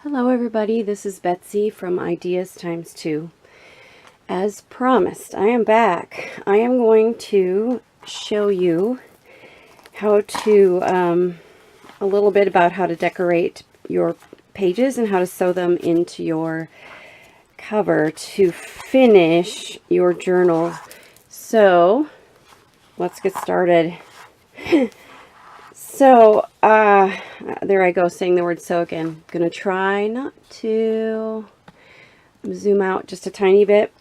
Hello everybody, this is Betsy from Ideas Times 2. As promised, I am back. I am going to show you how to, a little bit about how to decorate your pages and how to sew them into your cover to finish your journal. So, let's get started. So, there I go saying the word "so" again. I'm going to try not to zoom out just a tiny bit.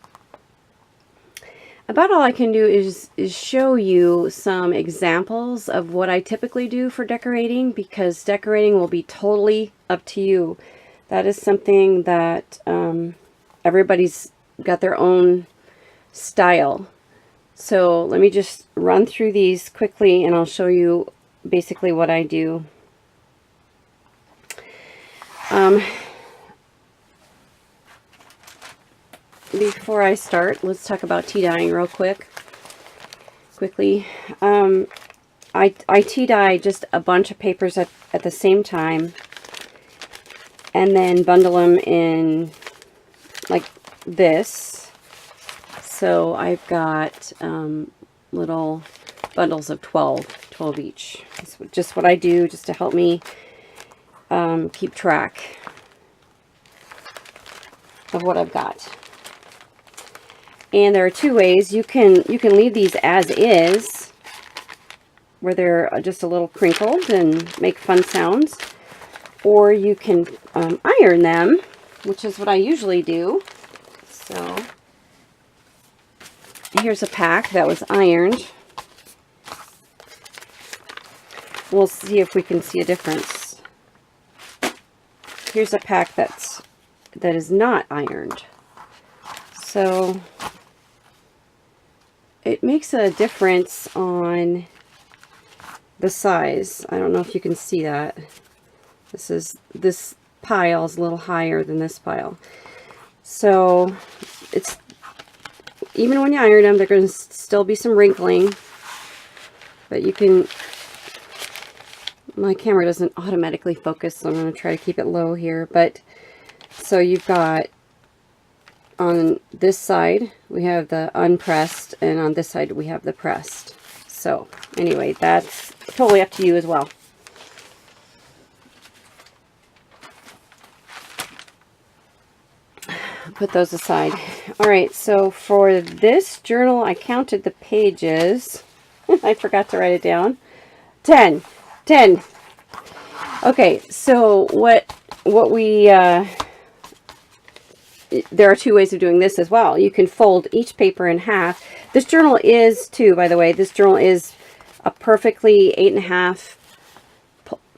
About all I can do is show you some examples of what I typically do for decorating, because decorating will be totally up to you. That is something that everybody's got their own style. So let me just run through these quickly and I'll show you basically what I do. Before I start, let's talk about tea dyeing real quickly. I tea dye just a bunch of papers at the same time and then bundle them in like this. So I've got little bundles of 12 each. That's just what I do just to help me keep track of what I've got. And there are two ways. You can leave these as is, where they're just a little crinkled and make fun sounds, or you can iron them, which is what I usually do. So here's a pack that was ironed. We'll see if we can see a difference. Here's a pack that is not ironed. So it makes a difference on the size. I don't know if you can see that. This pile is a little higher than this pile. So it's, even when you iron them, there's going to still be some wrinkling, but you can, my camera doesn't automatically focus, so I'm going to try to keep it low here. But so you've got, on this side we have the unpressed, and on this side we have the pressed. So anyway, that's totally up to you as well. Put those aside. Alright, so for this journal I counted the pages. I forgot to write it down. 10. Okay, so what we there are two ways of doing this as well. You can fold each paper in half. This journal is too, by the way, this journal is a perfectly 8.5,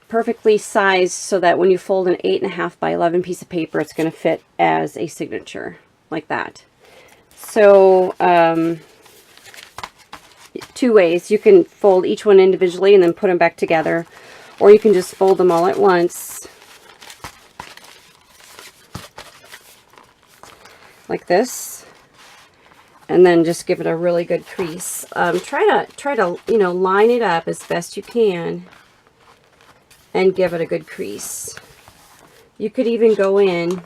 perfectly sized, so that when you fold an 8.5 by 11 piece of paper, it's going to fit as a signature like that. So two ways. You can fold each one individually and then put them back together, or you can just fold them all at once like this, and then just give it a really good crease. Try to line it up as best you can and give it a good crease. You could even go in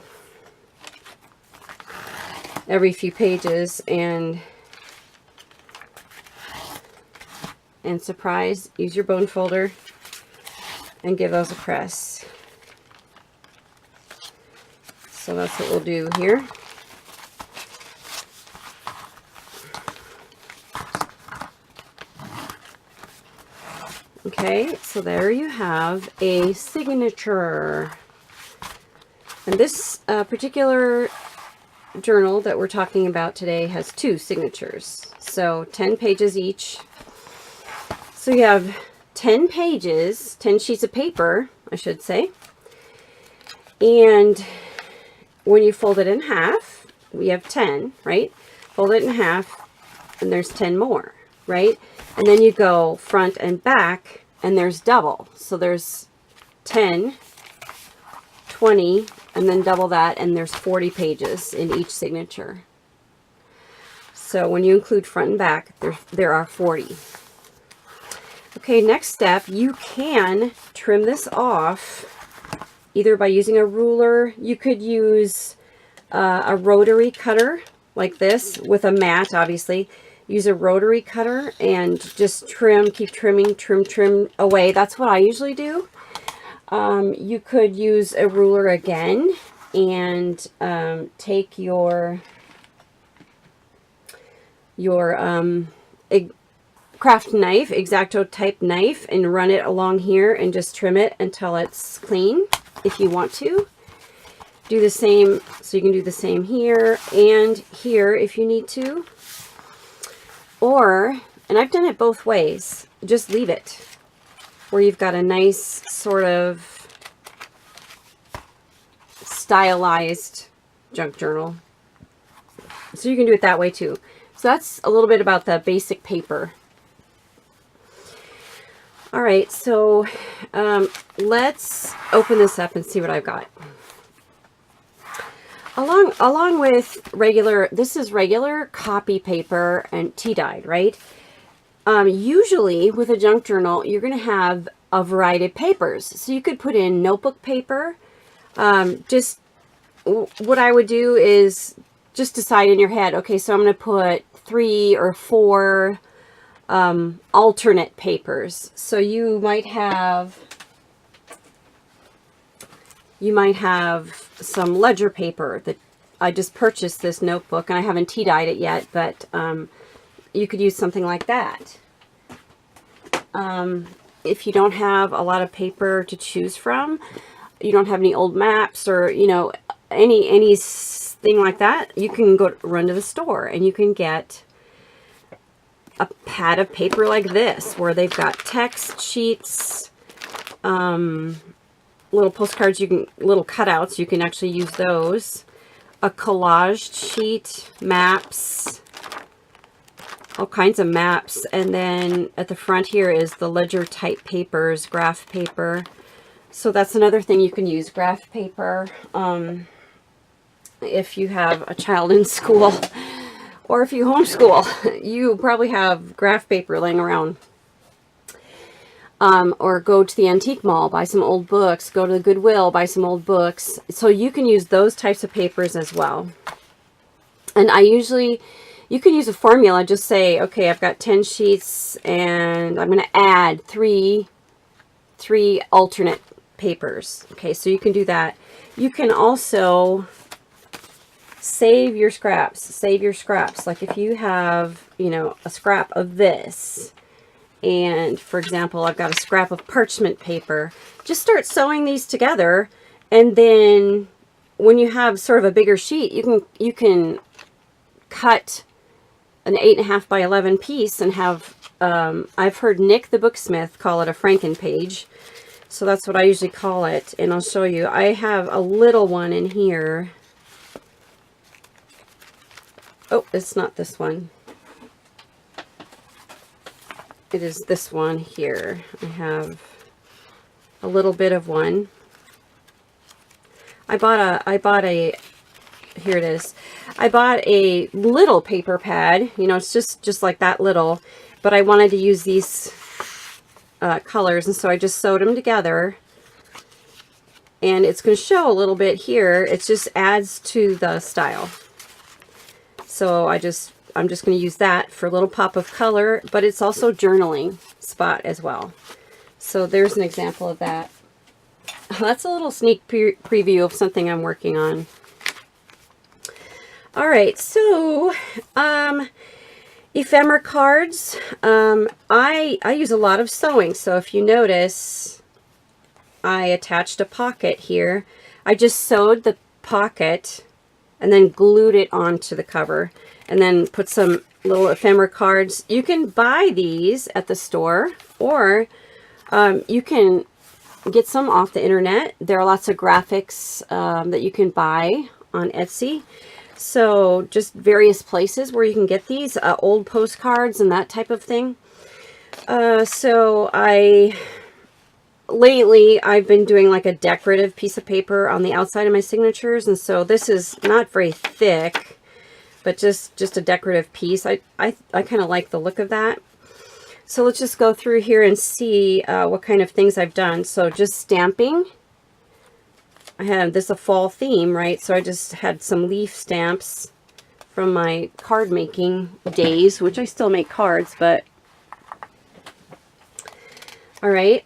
every few pages and surprise, use your bone folder and give those a press. So that's what we'll do here. Okay, so there you have a signature. And this particular journal that we're talking about today has 2 signatures. So 10 pages each. So you have 10 pages, 10 sheets of paper, I should say. And when you fold it in half, we have 10, right? Fold it in half, and there's 10 more, right? And then you go front and back, and there's double. So there's 10, 20, and then double that, and there's 40 pages in each signature. So when you include front and back, there are 40. Okay, next step, you can trim this off either by using a ruler. You could use a rotary cutter like this with a mat, obviously. Use a rotary cutter and just trim, keep trimming, trim away. That's what I usually do. You could use a ruler again and take your craft knife, X-Acto type knife, and run it along here and just trim it until it's clean if you want to. Do the same, so you can do the same here and here if you need to. Or, and I've done it both ways, just leave it where you've got a nice sort of stylized junk journal. So you can do it that way too. So that's a little bit about the basic paper. All right, so let's open this up and see what I've got. Along with regular, this is regular copy paper and tea dyed, right? Usually with a junk journal, you're going to have a variety of papers. So you could put in notebook paper. Just what I would do is just decide in your head, okay, so I'm going to put 3 or 4 alternate papers. So you might have some ledger paper that I just purchased this notebook and I haven't tea dyed it yet, but you could use something like that. If you don't have a lot of paper to choose from, you don't have any old maps or, you know, anything like that, you can run to the store and you can get a pad of paper like this where they've got text sheets, little postcards, little cutouts, you can actually use those, a collaged sheet, maps, all kinds of maps, and then at the front here is the ledger type papers, graph paper. So that's another thing you can use, graph paper, if you have a child in school or if you homeschool, you probably have graph paper laying around. Or go to the antique mall, buy some old books, go to the Goodwill, buy some old books. So you can use those types of papers as well. And you can use a formula, just say, okay, I've got 10 sheets and I'm going to add three alternate papers. Okay, so you can do that. You can also save your scraps, Like if you have, you know, a scrap of this, and for example, I've got a scrap of parchment paper, just start sewing these together. And then when you have sort of a bigger sheet, you can cut an 8.5 by 11 piece and have, I've heard Nick the Booksmith call it a Franken page. So that's what I usually call it. And I'll show you. I have a little one in here. Oh, it's not this one. It is this one here. I have a little bit of one. I bought a, here it is. I bought a little paper pad, you know, it's just like that little, but I wanted to use these colors, and so I just sewed them together. And it's going to show a little bit here. It just adds to the style. So I'm just going to use that for a little pop of color, but it's also journaling spot as well. So there's an example of that. That's a little sneak preview of something I'm working on. All right, so ephemera cards. I use a lot of sewing, so if you notice, I attached a pocket here. I just sewed the pocket and then glued it onto the cover, and then put some little ephemera cards. You can buy these at the store, or you can get some off the internet. There are lots of graphics that you can buy on Etsy. So just various places where you can get these, old postcards and that type of thing. So lately I've been doing like a decorative piece of paper on the outside of my signatures, and so this is not very thick, but just a decorative piece. I kind of like the look of that. So let's just go through here and see what kind of things I've done. So just stamping. I had this a fall theme, right? So I just had some leaf stamps from my card making days, which I still make cards, but all right.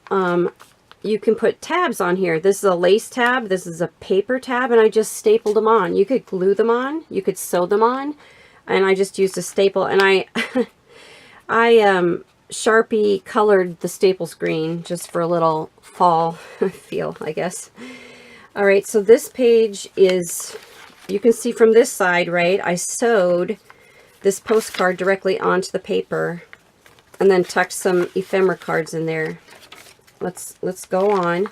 You can put tabs on here. This is a lace tab. This is a paper tab, and I just stapled them on. You could glue them on. You could sew them on, and I just used a staple. And I Sharpie colored the staples green just for a little fall feel, I guess. All right, so this page is, you can see from this side, right? I sewed this postcard directly onto the paper, and then tucked some ephemera cards in there. Let's go on.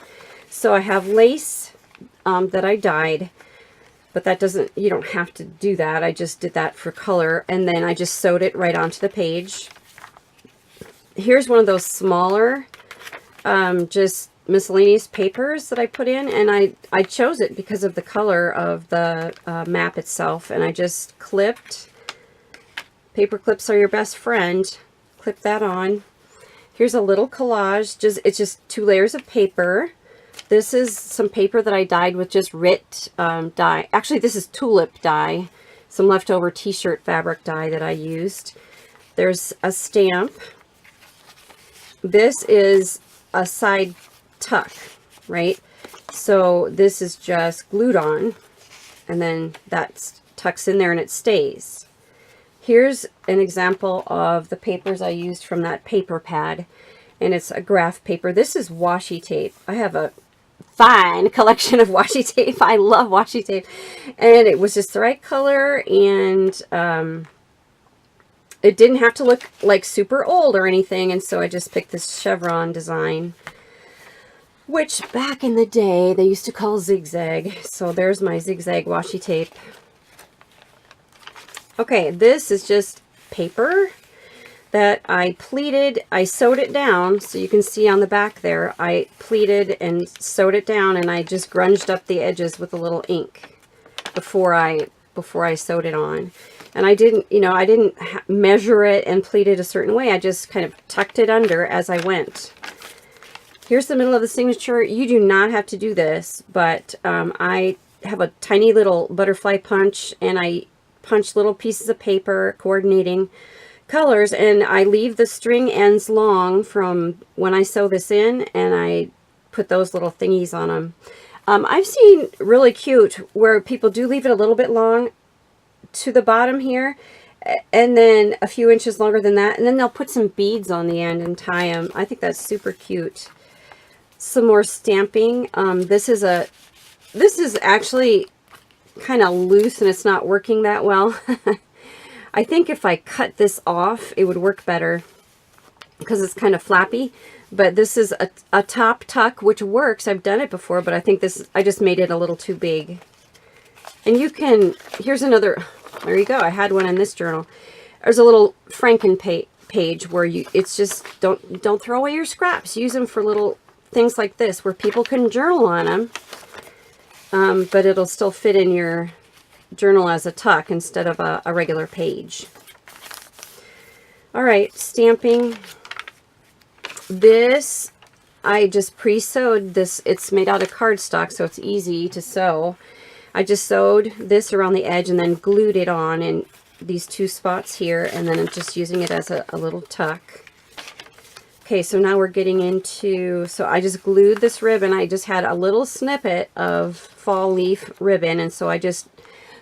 So I have lace that I dyed, but that doesn't, you don't have to do that. I just did that for color, and then I just sewed it right onto the page. Here's one of those smaller, just miscellaneous papers that I put in, and I chose it because of the color of the map itself, and I just clipped. Paper clips are your best friend. Clip that on. Here's a little collage. It's just 2 layers of paper. This is some paper that I dyed with just RIT dye. Actually, this is tulip dye. Some leftover t-shirt fabric dye that I used. There's a stamp. This is a side tuck, right? So this is just glued on, and then that tucks in there and it stays. Here's an example of the papers I used from that paper pad, and it's a graph paper. This is washi tape. I have a fine collection of washi tape. I love washi tape, and it was just the right color, and it didn't have to look like super old or anything, and so I just picked this chevron design, which back in the day they used to call zigzag. So there's my zigzag washi tape. Okay, this is just paper that I pleated. I sewed it down, so you can see on the back there, I pleated and sewed it down, and I just grunged up the edges with a little ink before I sewed it on. And I didn't, I didn't measure it and pleat it a certain way. I just kind of tucked it under as I went. Here's the middle of the signature. You do not have to do this, but I have a tiny little butterfly punch, and I punch little pieces of paper coordinating colors, and I leave the string ends long from when I sew this in, and I put those little thingies on them. I've seen really cute where people do leave it a little bit long to the bottom here, and then a few inches longer than that, and then they'll put some beads on the end and tie them. I think that's super cute. Some more stamping. This is actually kind of loose, and it's not working that well. I think if I cut this off, it would work better because it's kind of flappy. But this is a top tuck, which works. I've done it before, but I think I just made it a little too big. And you can, here's another, there you go. I had one in this journal. There's a little Franken page where it's just, don't throw away your scraps. Use them for little things like this where people can journal on them. But it'll still fit in your journal as a tuck instead of a regular page. All right, stamping. This, I just pre-sewed this. It's made out of cardstock, so it's easy to sew. I just sewed this around the edge and then glued it on in these 2 spots here, and then I'm just using it as a little tuck. Okay, so now we're getting into, so I just glued this ribbon. I just had a little snippet of fall leaf ribbon, and so I just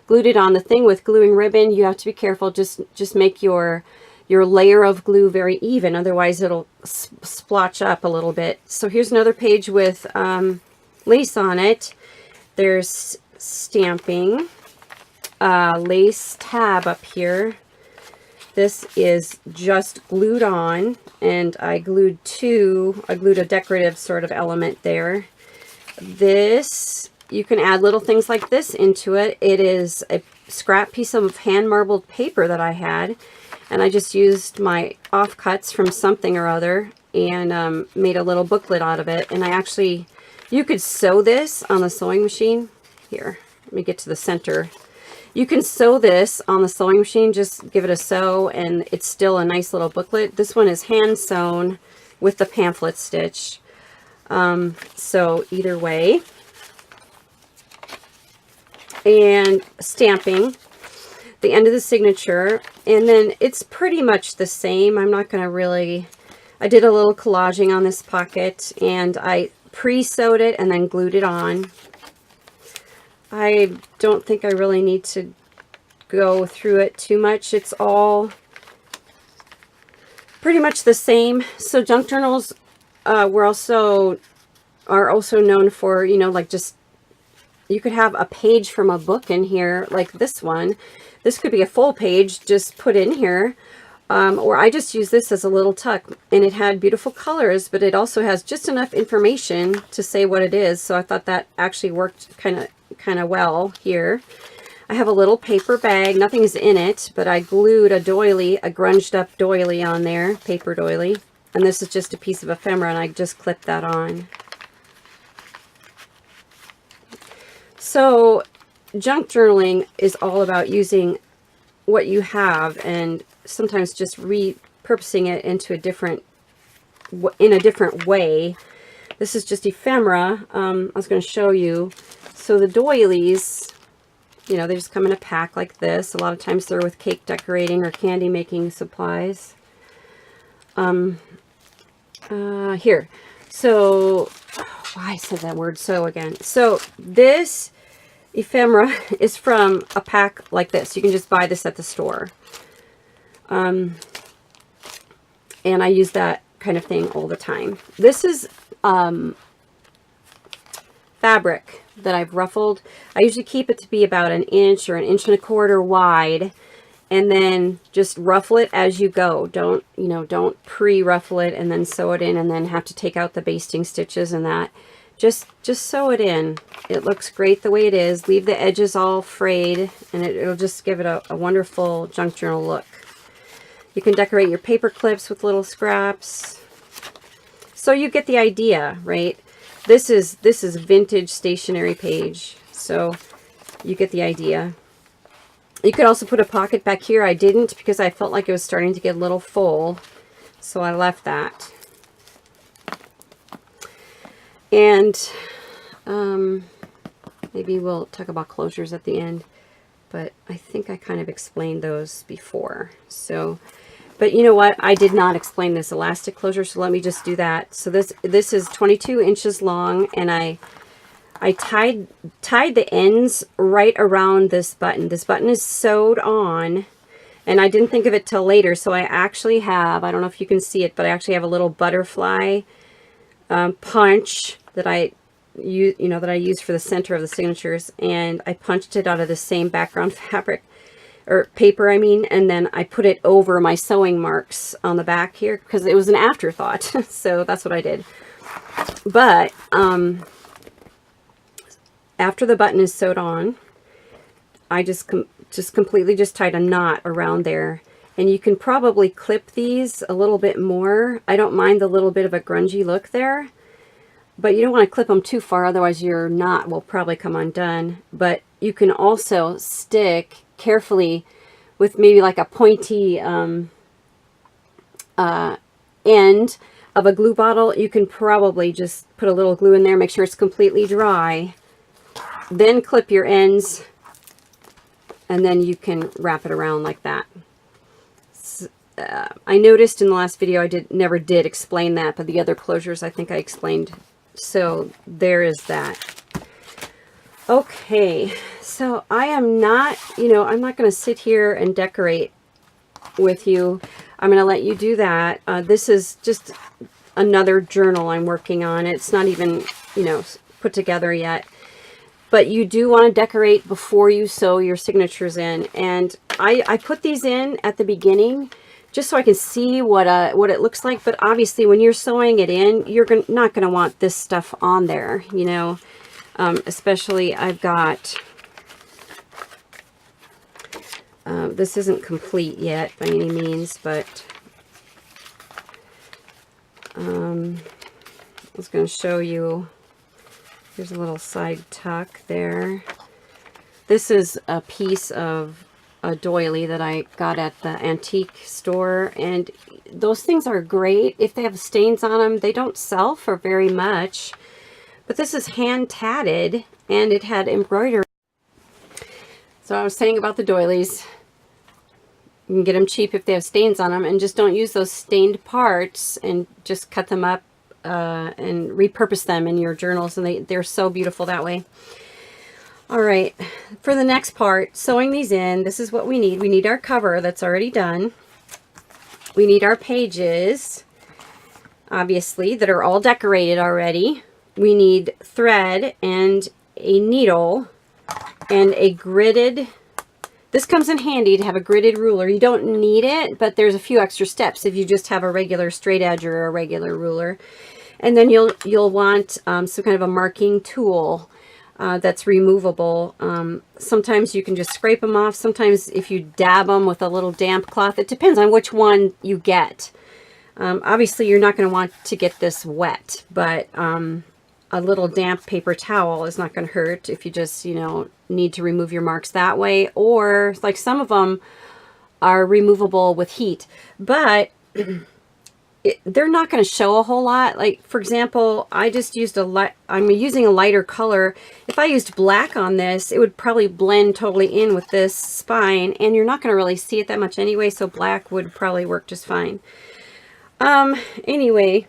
glued it on. The thing with gluing ribbon, you have to be careful. Just make your layer of glue very even, otherwise it'll splotch up a little bit. So here's another page with lace on it. There's stamping, lace tab up here. This is just glued on, and I glued a decorative sort of element there. This, you can add little things like this into it. It is a scrap piece of hand marbled paper that I had, and I just used my offcuts from something or other and made a little booklet out of it. And you could sew this on the sewing machine. Here, let me get to the center. You can sew this on the sewing machine, just give it a sew, and it's still a nice little booklet. This one is hand sewn with the pamphlet stitch. So either way. and stamping the end of the signature, and then it's pretty much the same. I'm not going to really, I did a little collaging on this pocket, and I pre-sewed it and then glued it on. I don't think I really need to go through it too much. It's all pretty much the same. So junk journals are also known for, you know, like just, you could have a page from a book in here, like this one. This could be a full page just put in here. Or I just use this as a little tuck, and it had beautiful colors, but it also has just enough information to say what it is. So I thought that actually worked kind of well here. I have a little paper bag. Nothing's in it, but I glued a doily, a grunged up doily on there, paper doily. And this is just a piece of ephemera, and I just clipped that on. So junk journaling is all about using what you have and sometimes just repurposing it into in a different way. This is just ephemera. I was going to show you. So the doilies, you know, they just come in a pack like this. A lot of times they're with cake decorating or candy making supplies. Here. So, why I said that word so again. So this ephemera is from a pack like this. You can just buy this at the store. And I use that kind of thing all the time. This is fabric that I've ruffled. I usually keep it to be about 1 inch or 1.25 inches wide, and then just ruffle it as you go. Don't pre-ruffle it and then sew it in and then have to take out the basting stitches and that. Just sew it in. It looks great the way it is. Leave the edges all frayed, and it'll just give it a wonderful junk journal look. You can decorate your paper clips with little scraps. So you get the idea, right? This is vintage stationery page. So you get the idea. You could also put a pocket back here. I didn't because I felt like it was starting to get a little full. So I left that. And maybe we'll talk about closures at the end, but I think I kind of explained those before. So, but you know what? I did not explain this elastic closure, so let me just do that. So this is 22 inches long, and I tied the ends right around this button. This button is sewed on, and I didn't think of it till later. So I actually have, I don't know if you can see it, but I actually have a little butterfly punch that I use for the center of the signatures, and I punched it out of the same background fabric or paper, I mean, and then I put it over my sewing marks on the back here because it was an afterthought. So that's what I did. But after the button is sewed on, I just completely just tied a knot around there. And you can probably clip these a little bit more. I don't mind the little bit of a grungy look there, but you don't want to clip them too far, otherwise your knot will probably come undone. But you can also stick carefully with maybe like a pointy end of a glue bottle. You can probably just put a little glue in there, make sure it's completely dry, then clip your ends, and then you can wrap it around like that. I noticed in the last video I never did explain that, but the other closures I think I explained. So there is that. Okay, so I am not, I'm not going to sit here and decorate with you. I'm going to let you do that. This is just another journal I'm working on. It's not even, put together yet. But you do want to decorate before you sew your signatures in. And I put these in at the beginning just so I can see what it looks like. But obviously when you're sewing it in, you're not going to want this stuff on there, especially I've got, this isn't complete yet by any means, but I was going to show you. Here's a little side tuck there. This is a piece of a doily that I got at the antique store, and those things are great. If they have stains on them, they don't sell for very much. But this is hand tatted, and it had embroidery. So I was saying about the doilies. You can get them cheap if they have stains on them, and just don't use those stained parts, and just cut them up and repurpose them in your journals, and they're so beautiful that way. All right, for the next part, sewing these in, this is what we need. We need our cover that's already done. We need our pages, obviously, that are all decorated already. We need thread and a needle and a gridded. This comes in handy to have a gridded ruler. You don't need it, but there's a few extra steps if you just have a regular straight edge or a regular ruler. And then you'll want some kind of a marking tool that's removable. Sometimes you can just scrape them off. Sometimes if you dab them with a little damp cloth, it depends on which one you get. Obviously, you're not going to want to get this wet, but a little damp paper towel is not going to hurt if you just, you know, need to remove your marks that way. Or like some of them are removable with heat, but they're not going to show a whole lot. Like, for example, I just used I'm using a lighter color. If I used black on this, it would probably blend totally in with this spine, and you're not going to really see it that much anyway, so black would probably work just fine. Anyway,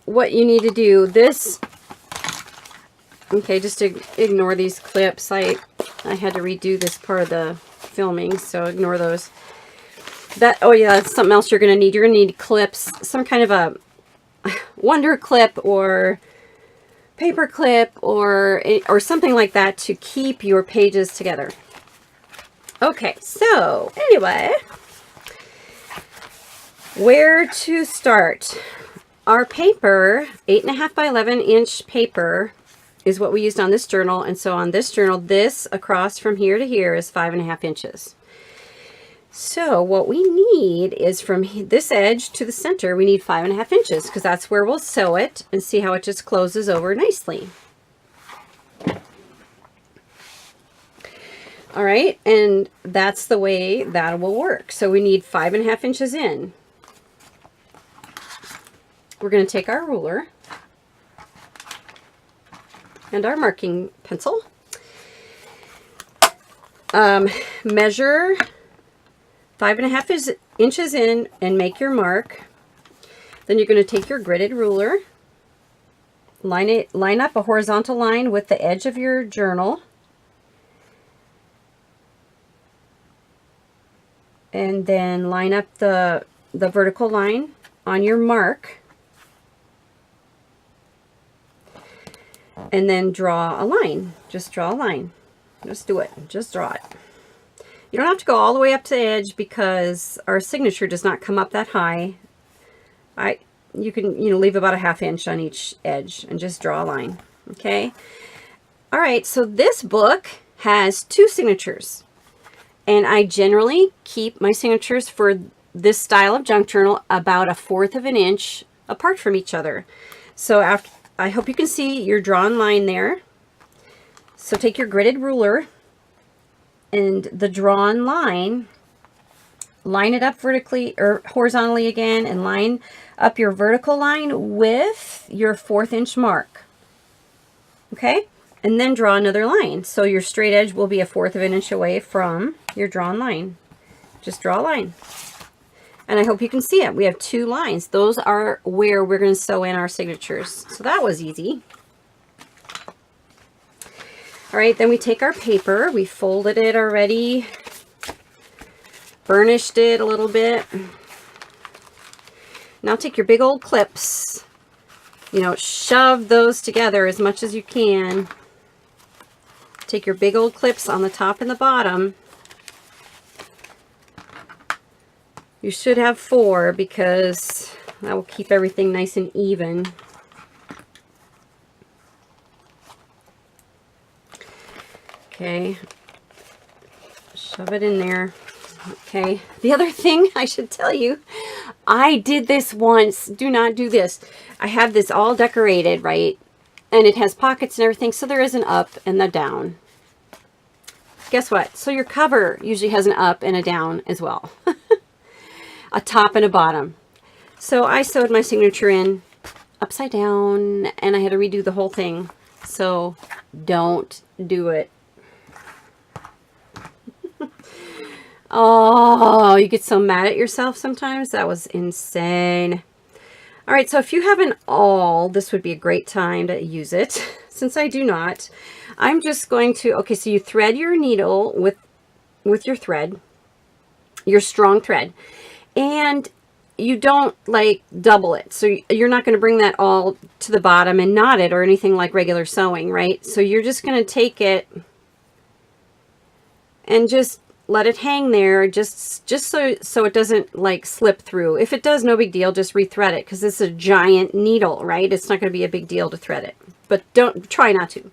what you need to do, this, okay, just to ignore these clips. I had to redo this part of the filming, so ignore those. Oh yeah, that's something else you're going to need. You're going to need clips, some kind of a wonder clip or paper clip or something like that to keep your pages together. Okay, so anyway, where to start? Our paper, 8.5 by 11 inch paper, is what we used on this journal. And so on this journal, this across from here to here is 5.5 inches. So what we need is from this edge to the center, we need 5.5 inches, because that's where we'll sew it, and see how it just closes over nicely. All right, and that's the way that will work. So we need 5.5 inches in. We're going to take our ruler and our marking pencil, measure 5.5 inches in and make your mark. Then you're going to take your gridded ruler, line up a horizontal line with the edge of your journal, and then line up the vertical line on your mark, and then draw a line. Just draw a line. Just do it. Just draw it. You don't have to go all the way up to the edge because our signature does not come up that high. You can, you know, leave about a 1/2 inch on each edge and just draw a line. Okay. All right. So this book has 2 signatures, and I generally keep my signatures for this style of junk journal about 1/4 of an inch apart from each other. So after, I hope you can see your drawn line there. So take your gridded ruler and the drawn line, line it up vertically or horizontally again, and line up your vertical line with your 1/4 inch mark. Okay, and then draw another line. So your straight edge will be 1/4 of an inch away from your drawn line. Just draw a line. And I hope you can see it. We have 2 lines. Those are where we're going to sew in our signatures. So that was easy. All right, then we take our paper. We folded it already, burnished it a little bit. Now take your big old clips, you know, shove those together as much as you can. Take your big old clips on the top and the bottom. You should have 4 because that will keep everything nice and even. Okay, shove it in there. Okay, the other thing I should tell you, I did this once. Do not do this. I have this all decorated, right? And it has pockets and everything, so there is an up and a down. Guess what? So your cover usually has an up and a down as well. A top and a bottom. So I sewed my signature in upside down, and I had to redo the whole thing. So don't do it Oh, you get so mad at yourself sometimes. That was insane. All right, so if you have an awl, this would be a great time to use it. Since I do not, I'm just going to, okay, so you thread your needle with your thread, your strong thread, and you don't like double it. So you're not going to bring that all to the bottom and knot it or anything like regular sewing, right? So you're just going to take it and just let it hang there, just so it doesn't like slip through. If it does, no big deal, just rethread it, because this is a giant needle, right? It's not going to be a big deal to thread it, but try not to.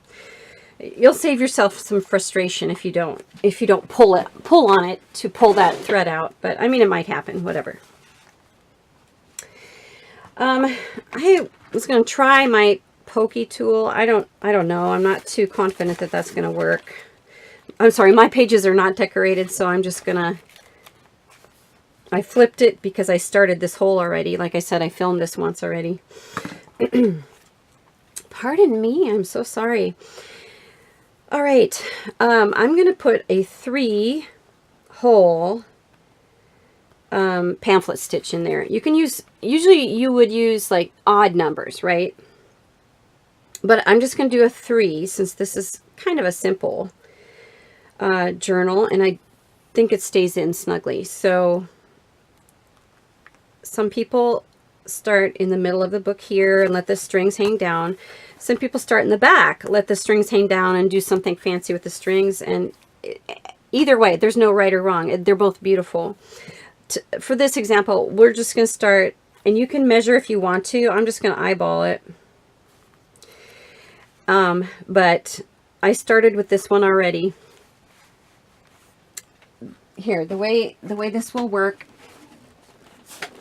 You'll save yourself some frustration if you don't pull on it to pull that thread out. But I mean, it might happen, whatever. I was going to try my pokey tool. I don't know. I'm not too confident that that's going to work. I'm sorry, my pages are not decorated, so I'm just gonna, I flipped it because I started this hole already. Like I said, I filmed this once already. Pardon me, I'm so sorry. All right, I'm gonna put a 3-hole pamphlet stitch in there. You can use, usually you would use like odd numbers, right? But I'm just gonna do a 3 since this is kind of a simple journal, and I think it stays in snugly. So some people start in the middle of the book here and let the strings hang down. Some people start in the back, let the strings hang down and do something fancy with the strings. And either way, there's no right or wrong. They're both beautiful. For this example, we're just going to start, and you can measure if you want to. I'm just going to eyeball it. But I started with this one already. Here, the way this will work,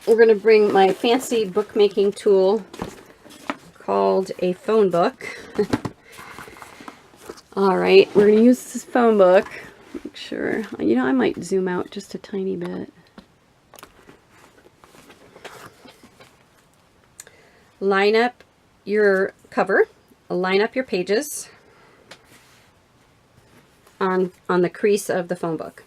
we're going to bring my fancy bookmaking tool called a phone book. All right, we're going to use this phone book. Make sure, you know, I might zoom out just a tiny bit. Line up your cover, line up your pages on the crease of the phone book.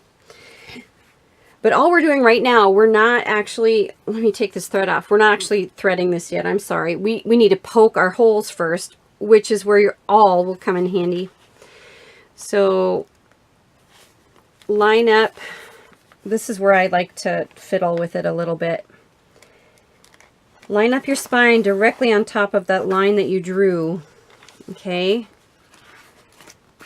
But all we're doing right now, we're not actually, let me take this thread off. We're not actually threading this yet. I'm sorry. We need to poke our holes first, which is where your awl will come in handy. So line up. This is where I like to fiddle with it a little bit. Line up your spine directly on top of that line that you drew. Okay.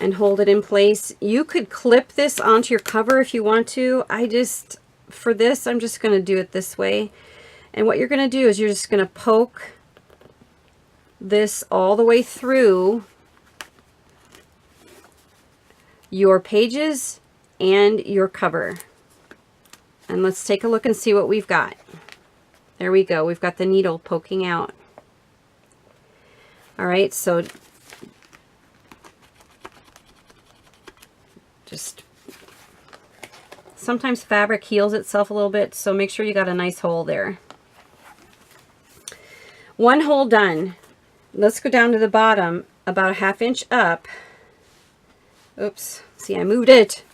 And hold it in place. You could clip this onto your cover if you want to. For this, I'm just going to do it this way. And what you're going to do is you're just going to poke this all the way through your pages and your cover. And let's take a look and see what we've got. There we go. We've got the needle poking out. All right, so just sometimes fabric heals itself a little bit, so make sure you got a nice hole there. One hole done. Let's go down to the bottom about a 1/2 inch up. Oops, see, I moved it,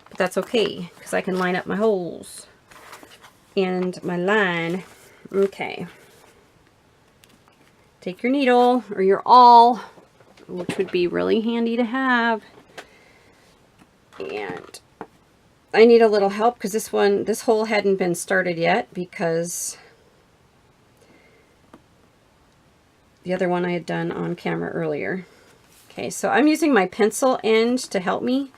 but that's okay because I can line up my holes and my line. Okay, take your needle or your awl, which would be really handy to have. And I need a little help because this hole hadn't been started yet because the other one I had done on camera earlier. Okay, so I'm using my pencil end to help me.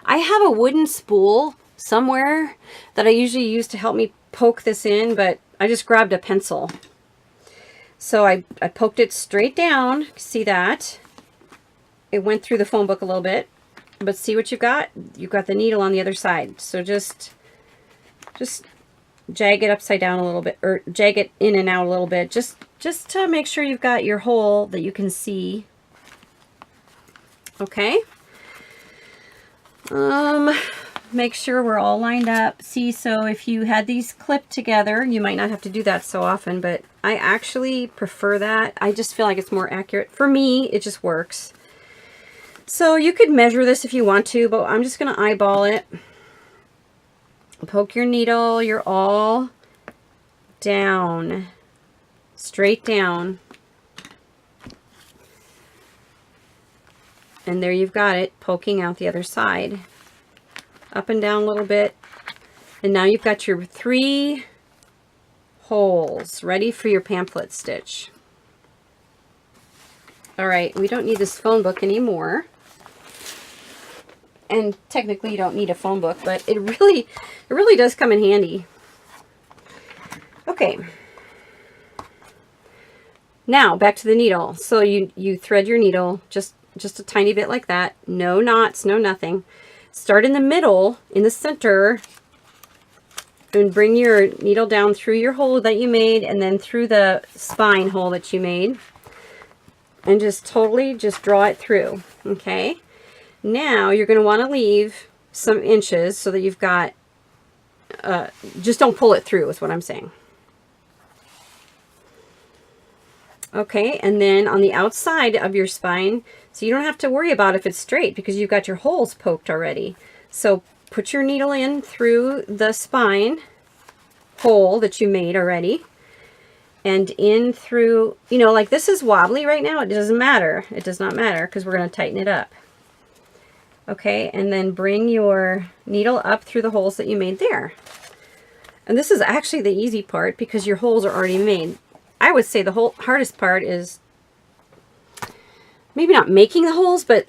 I have a wooden spool somewhere that I usually use to help me poke this in, but I just grabbed a pencil. So I poked it straight down. See that? It went through the phone book a little bit. But see what you've got? You've got the needle on the other side. So just jag it upside down a little bit, or jag it in and out a little bit, just to make sure you've got your hole that you can see. Okay. Make sure we're all lined up. See, so if you had these clipped together, you might not have to do that so often, but I actually prefer that. I just feel like it's more accurate. For me, it just works. So you could measure this if you want to, but I'm just going to eyeball it. Poke your needle, you're all down, straight down. And there you've got it, poking out the other side. Up and down a little bit. And now you've got your 3 holes ready for your pamphlet stitch. All right, we don't need this phone book anymore. And technically you don't need a phone book, but it really does come in handy. Okay. Now back to the needle. So you thread your needle just a tiny bit like that. No knots, no nothing. Start in the middle, in the center, and bring your needle down through your hole that you made and then through the spine hole that you made. And just totally just draw it through, okay? Now you're going to want to leave some inches so that you've got, just don't pull it through is what I'm saying. Okay, and then on the outside of your spine, so you don't have to worry about if it's straight because you've got your holes poked already. So put your needle in through the spine hole that you made already. And in through, you know, like this is wobbly right now. It doesn't matter. It does not matter because we're going to tighten it up. Okay, and then bring your needle up through the holes that you made there. And this is actually the easy part because your holes are already made. I would say the whole hardest part is maybe not making the holes, but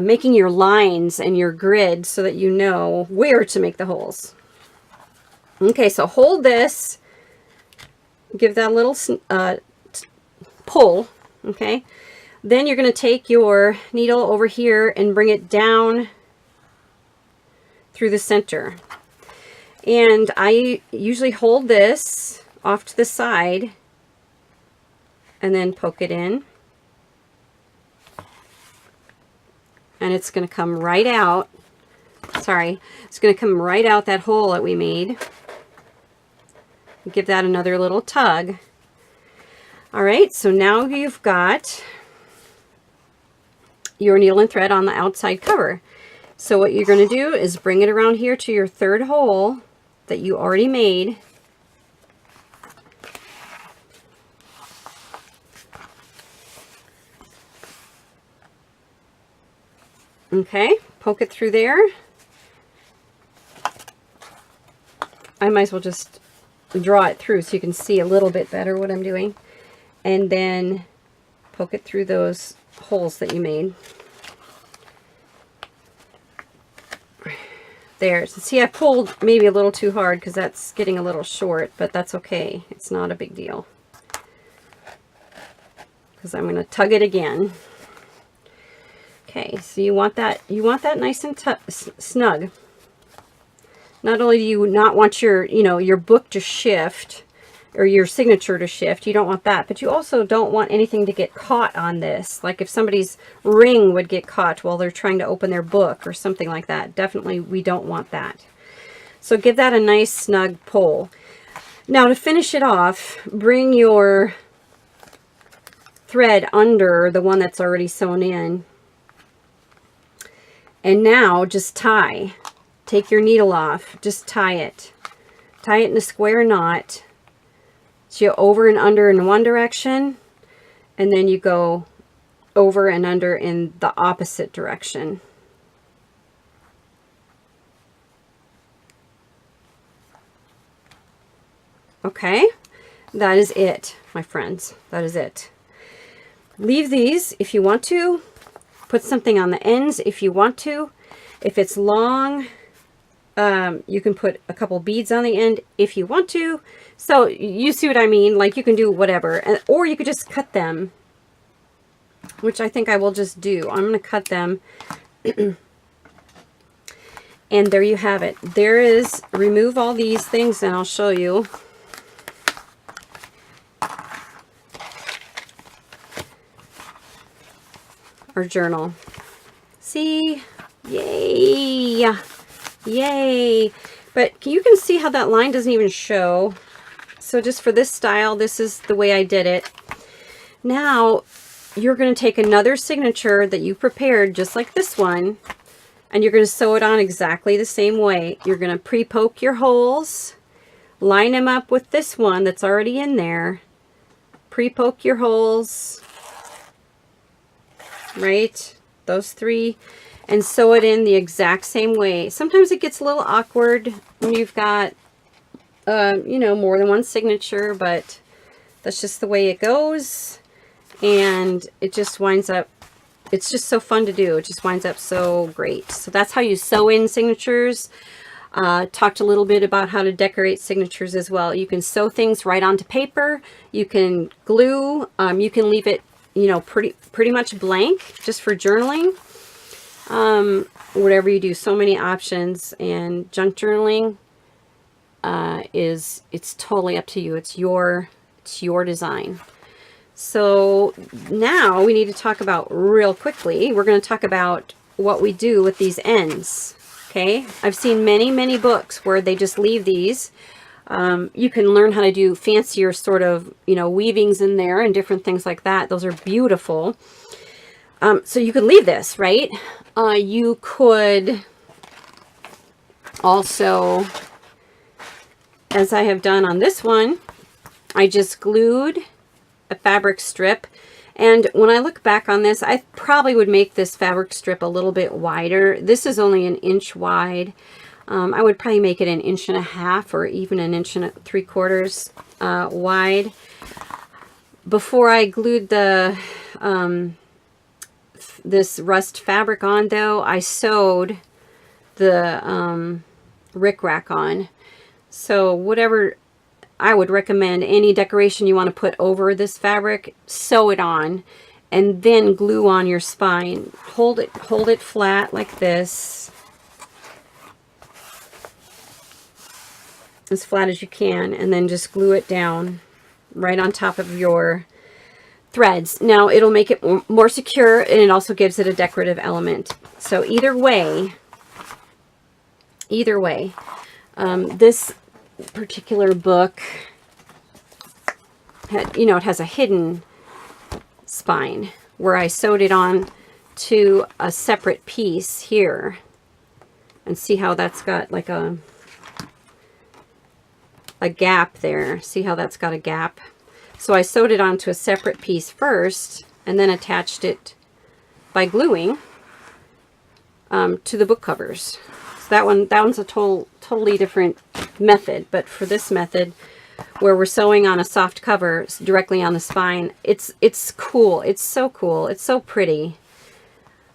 making your lines and your grid so that you know where to make the holes. Okay, so hold this. Give that a little pull, okay? Then you're going to take your needle over here and bring it down through the center. And I usually hold this off to the side and then poke it in. And it's going to come right out. Sorry, it's going to come right out that hole that we made. Give that another little tug. All right, so now you've got your needle and thread on the outside cover. So what you're going to do is bring it around here to your 3rd hole that you already made. Okay, poke it through there. I might as well just draw it through so you can see a little bit better what I'm doing. And then poke it through those holes that you made. There. So see, I pulled maybe a little too hard because that's getting a little short, but that's okay. It's not a big deal. Because I'm going to tug it again. Okay, so you want that nice and snug. Not only do you not want your, your book to shift or your signature to shift, you don't want that, but you also don't want anything to get caught on this. Like if somebody's ring would get caught while they're trying to open their book or something like that. Definitely we don't want that. So give that a nice snug pull. Now to finish it off, bring your thread under the one that's already sewn in. And now just tie. Take your needle off, just tie it. Tie it in a square knot. So you over and under in one direction, and then you go over and under in the opposite direction. Okay, that is it, my friends. That is it. Leave these if you want to. Put something on the ends if you want to. If it's long, you can put a couple beads on the end if you want to. So you see what I mean? Like you can do whatever. Or you could just cut them, which I think I will just do. I'm going to cut them. And there you have it. There is, remove all these things and I'll show you. Our journal. See? Yay! Yay! But you can see how that line doesn't even show. So just for this style, this is the way I did it. Now, you're going to take another signature that you prepared, just like this one, and you're going to sew it on exactly the same way. You're going to pre-poke your holes, line them up with this one that's already in there, pre-poke your holes, right, those 3, and sew it in the exact same way. Sometimes it gets a little awkward when you've got, you know, more than one signature, but that's just the way it goes, and it just winds up, it's just so fun to do. It just winds up so great. So that's how you sew in signatures. Talked a little bit about how to decorate signatures as well. You can sew things right onto paper. You can glue. You can leave it, you know, pretty much blank just for journaling. Whatever you do, so many options. And junk journaling it's totally up to you. It's your design. So now we need to talk about real quickly. We're going to talk about what we do with these ends. Okay, I've seen many books where they just leave these. You can learn how to do fancier sort of, you know, weavings in there and different things like that. Those are beautiful. So you could leave this, right? You could also, as I have done on this one, I just glued a fabric strip. And when I look back on this, I probably would make this fabric strip a little bit wider. This is only 1 inch wide. I would probably make it 1.5 inches or even 1 3/4 inches wide. Before I glued the this rust fabric on, though, I sewed the rickrack on. So whatever, I would recommend any decoration you want to put over this fabric, sew it on and then glue on your spine. Hold it flat like this, as flat as you can, and then just glue it down right on top of your threads. Now it'll make it more secure, and it also gives it a decorative element. So either way, this particular book had, you know, it has a hidden spine where I sewed it on to a separate piece here, and see how that's got like a gap there. See how that's got a gap? So I sewed it onto a separate piece first and then attached it by gluing to the book covers. So that one's a totally different method, but for this method where we're sewing on a soft cover directly on the spine, it's cool. It's so cool. It's so pretty.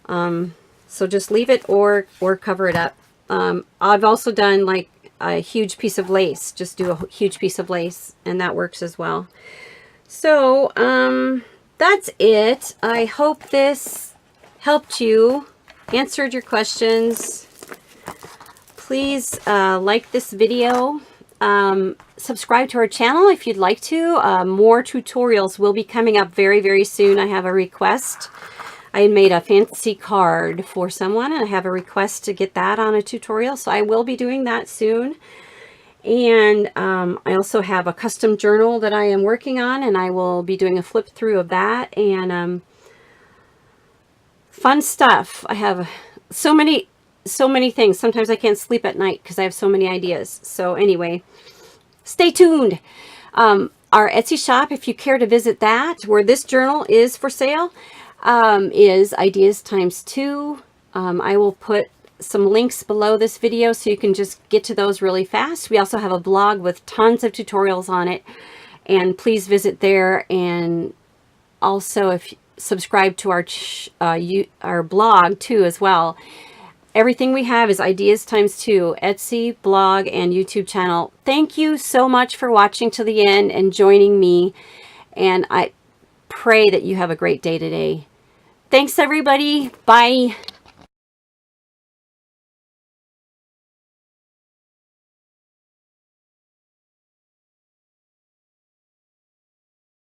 So just leave it or cover it up. I've also done like a huge piece of lace. Just do a huge piece of lace, and that works as well. So that's it. I hope this helped you, answered your questions. Please like this video. Subscribe to our channel if you'd like to. More tutorials will be coming up very soon. I have a request. I made a fancy card for someone, and I have a request to get that on a tutorial, so I will be doing that soon. And I also have a custom journal that I am working on, and I will be doing a flip through of that, and fun stuff. I have so many things. Sometimes I can't sleep at night because I have so many ideas. So anyway, stay tuned. Our Etsy shop, if you care to visit that, where this journal is for sale, is ideastimestwo. I will put some links below this video so you can just get to those really fast. We also have a blog with tons of tutorials on it, and please visit there. And also, if you subscribe to our blog too as well. Everything we have is ideastimestwo, Etsy, blog, and YouTube channel. Thank you so much for watching to the end and joining me, and I pray that you have a great day today. Thanks, everybody. Bye.